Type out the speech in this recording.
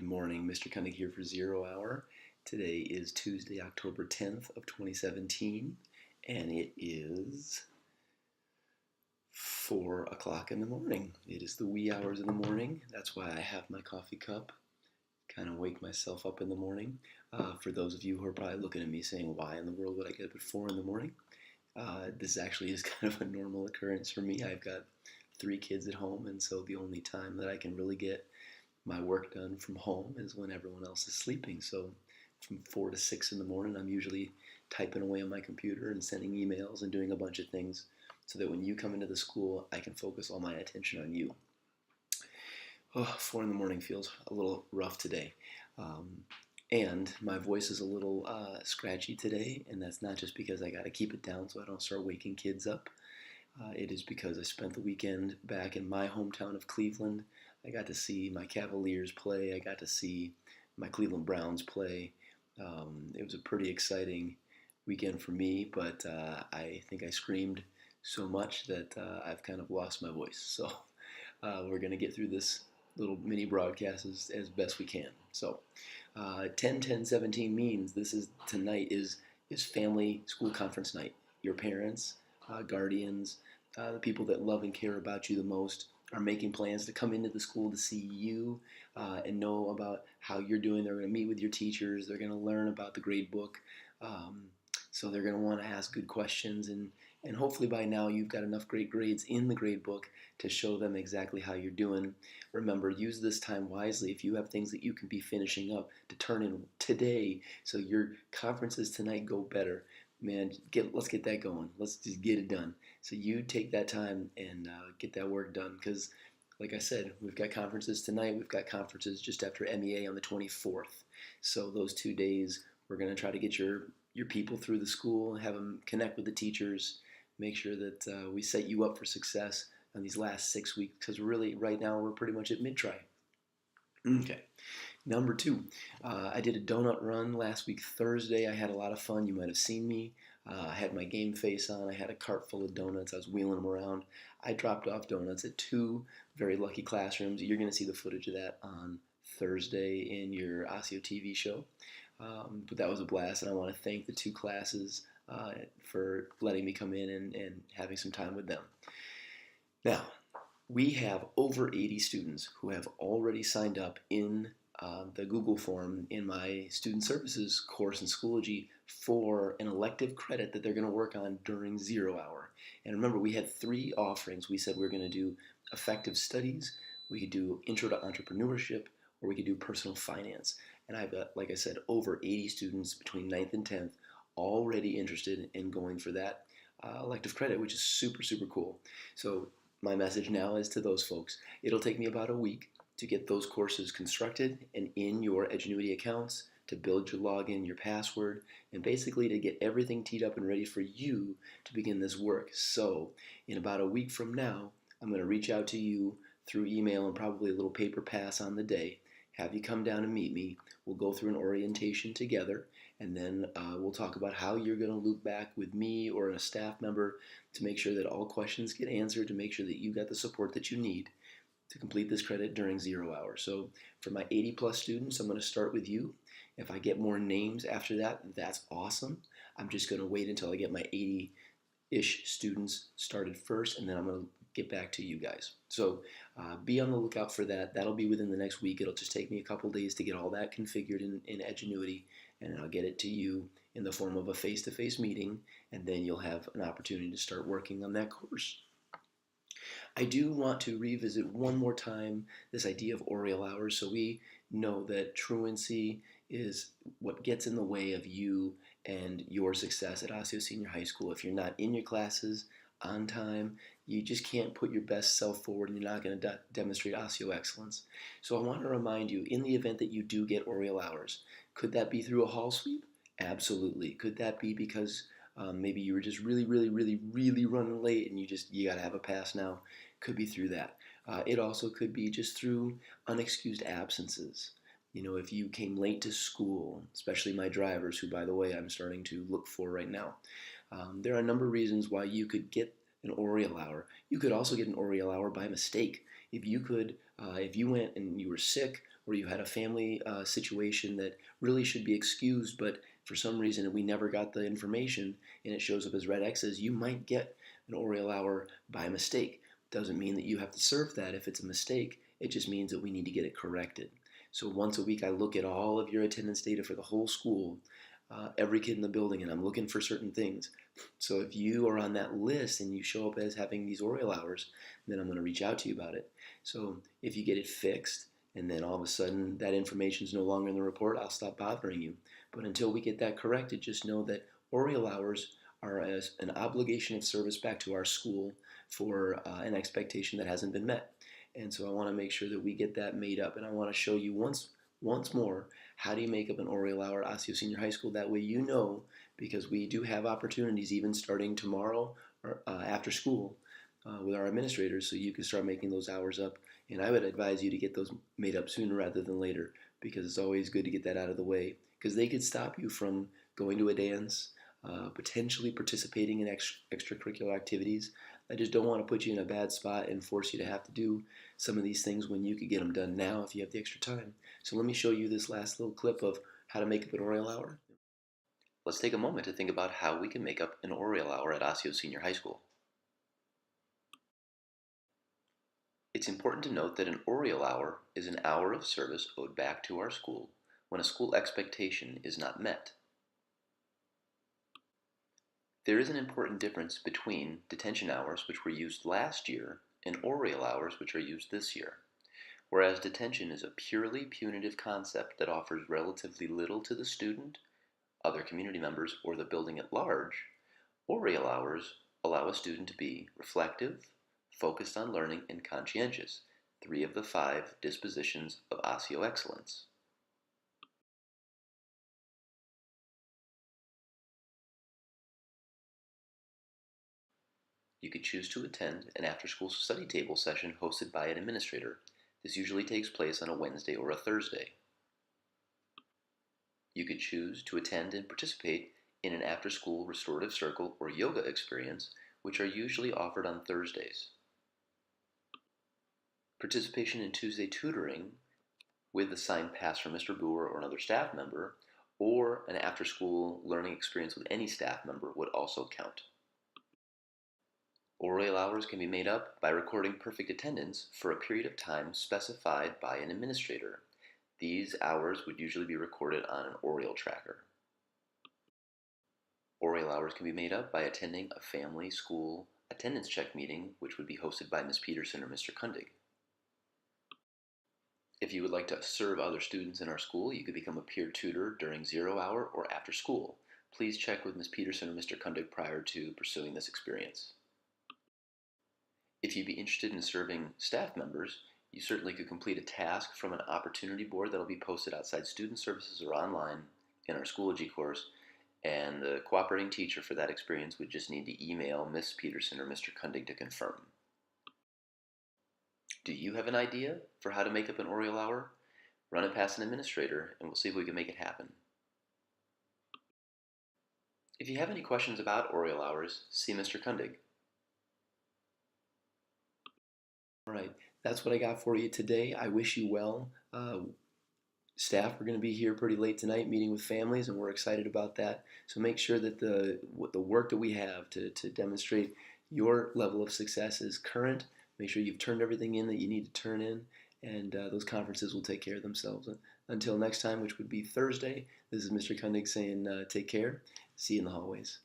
morning, Mr. Koenig here for Zero Hour. Today is Tuesday, October 10th of 2017, and it is 4 o'clock in the morning. It is the wee hours of the morning. That's why I have my coffee cup, kind of wake myself up in the morning. For those of you who are probably looking at me saying, why in the world would I get up at 4 in the morning? This actually is kind of a normal occurrence for me. I've got 3 kids at home, and so the only time that I can really get my work done from home is when everyone else is sleeping. So from 4 to 6 in the morning, I'm usually typing away on my computer and sending emails and doing a bunch of things so that when you come into the school, I can focus all my attention on you. 4 in the morning feels a little rough today. And my voice is a little scratchy today, and that's not just because I got to keep it down so I don't start waking kids up. It is because I spent the weekend back in my hometown of Cleveland. I got to see my Cavaliers play. I got to see my Cleveland Browns play. It was a pretty exciting weekend for me, but I think I screamed so much that I've kind of lost my voice. So we're going to get through this little mini broadcast as best we can. So 10-10-17 means tonight is family school conference night. Your parents, guardians, the people that love and care about you the most are making plans to come into the school to see you and know about how you're doing. They're going to meet with your teachers. They're going to learn about the grade book. So they're going to want to ask good questions. And hopefully by now you've got enough great grades in the grade book to show them exactly how you're doing. Remember, use this time wisely. If you have things that you can be finishing up to turn in today so your conferences tonight go better, man, let's get that going. Let's just get it done. So you take that time and get that work done because, like I said, we've got conferences tonight. We've got conferences just after MEA on the 24th. So those 2 days, we're going to try to get your people through the school, have them connect with the teachers, make sure that we set you up for success on these last 6 weeks because really right now we're pretty much at mid-try. Okay. Number 2, I did a donut run last week Thursday. I had a lot of fun. You might have seen me. I had my game face on. I had a cart full of donuts. I was wheeling them around. I dropped off donuts at 2 very lucky classrooms. You're going to see the footage of that on Thursday in your Osseo TV show. But that was a blast, and I want to thank the 2 classes for letting me come in and having some time with them. Now, we have over 80 students who have already signed up in the Google form in my Student Services course in Schoology for an elective credit that they're going to work on during Zero Hour. And remember, we had 3 offerings. We said we were going to do Effective Studies, we could do Intro to Entrepreneurship, or we could do Personal Finance. And I've got, like I said, over 80 students between 9th and 10th already interested in going for that elective credit, which is super, super cool. So my message now is to those folks. It'll take me about a week to get those courses constructed and in your Edgenuity accounts, to build your login, your password, and basically to get everything teed up and ready for you to begin this work. So in about a week from now, I'm going to reach out to you through email and probably a little paper pass on the day, have you come down and meet me. We'll go through an orientation together, and then we'll talk about how you're going to loop back with me or a staff member to make sure that all questions get answered, to make sure that you got the support that you need to complete this credit during Zero Hour. So for my 80 plus students, I'm going to start with you. If I get more names after that, that's awesome. I'm just going to wait until I get my 80-ish students started first, and then I'm going to get back to you guys. So be on the lookout for that. That'll be within the next week. It'll just take me a couple days to get all that configured in Edgenuity, and I'll get it to you in the form of a face-to-face meeting, and then you'll have an opportunity to start working on that course. I do want to revisit one more time this idea of Oriole hours. So we know that truancy is what gets in the way of you and your success at Osseo Senior High School. If you're not in your classes on time, you just can't put your best self forward, and you're not going to demonstrate Osseo excellence. So I want to remind you, in the event that you do get Oriole hours, could that be through a hall sweep? Absolutely. Could that be because maybe you were just really running late and you got to have a pass now? Could be through that. It also could be just through unexcused absences. You know, if you came late to school, especially my drivers, who, by the way, I'm starting to look for right now. There are a number of reasons why you could get an Oriole hour. You could also get an Oriole hour by mistake. If you went and you were sick, or you had a family situation that really should be excused, but for some reason we never got the information and it shows up as red X's, you might get an Oriole hour by mistake. Doesn't mean that you have to serve that if it's a mistake. It just means that we need to get it corrected. So once a week I look at all of your attendance data for the whole school, every kid in the building, and I'm looking for certain things. So if you are on that list and you show up as having these Oriole hours, then I'm going to reach out to you about it. So if you get it fixed, and then all of a sudden that information is no longer in the report, I'll stop bothering you. But until we get that corrected, just know that Oriole hours are as an obligation of service back to our school for an expectation that hasn't been met. And so I want to make sure that we get that made up. And I want to show you once more, how do you make up an Oriole hour at Osseo Senior High School? That way you know, because we do have opportunities even starting tomorrow or after school with our administrators, so you can start making those hours up. And I would advise you to get those made up sooner rather than later, because it's always good to get that out of the way, because they could stop you from going to a dance, potentially participating in extracurricular activities. I just don't want to put you in a bad spot and force you to have to do some of these things when you could get them done now if you have the extra time. So let me show you this last little clip of how to make up an Oriole hour. Let's take a moment to think about how we can make up an Oriole hour at Osseo Senior High School. It's important to note that an Oriole hour is an hour of service owed back to our school when a school expectation is not met. There is an important difference between detention hours, which were used last year, and Oriole hours, which are used this year. Whereas detention is a purely punitive concept that offers relatively little to the student, other community members, or the building at large, Oriole hours allow a student to be reflective, focused on learning, and conscientious, 3 of the 5 dispositions of Osseo excellence. You could choose to attend an after-school study table session hosted by an administrator. This usually takes place on a Wednesday or a Thursday. You could choose to attend and participate in an after-school restorative circle or yoga experience, which are usually offered on Thursdays. Participation in Tuesday tutoring with the signed pass from Mr. Boer or another staff member, or an after-school learning experience with any staff member would also count. Oriole hours can be made up by recording perfect attendance for a period of time specified by an administrator. These hours would usually be recorded on an Oriole tracker. Oriole hours can be made up by attending a family school attendance check meeting, which would be hosted by Ms. Peterson or Mr. Kundig. If you would like to serve other students in our school, you could become a peer tutor during 0 hour or after school. Please check with Ms. Peterson or Mr. Kundig prior to pursuing this experience. If you'd be interested in serving staff members, you certainly could complete a task from an opportunity board that will be posted outside student services or online in our Schoology course, and the cooperating teacher for that experience would just need to email Ms. Peterson or Mr. Kundig to confirm. Do you have an idea for how to make up an Oriole hour? Run it past an administrator and we'll see if we can make it happen. If you have any questions about Oriole hours, see Mr. Kundig. All right, that's what I got for you today. I wish you well. Staff are going to be here pretty late tonight meeting with families, and we're excited about that. So make sure that the work that we have to demonstrate your level of success is current. Make sure you've turned everything in that you need to turn in, and those conferences will take care of themselves. Until next time, which would be Thursday, this is Mr. Kundig saying take care. See you in the hallways.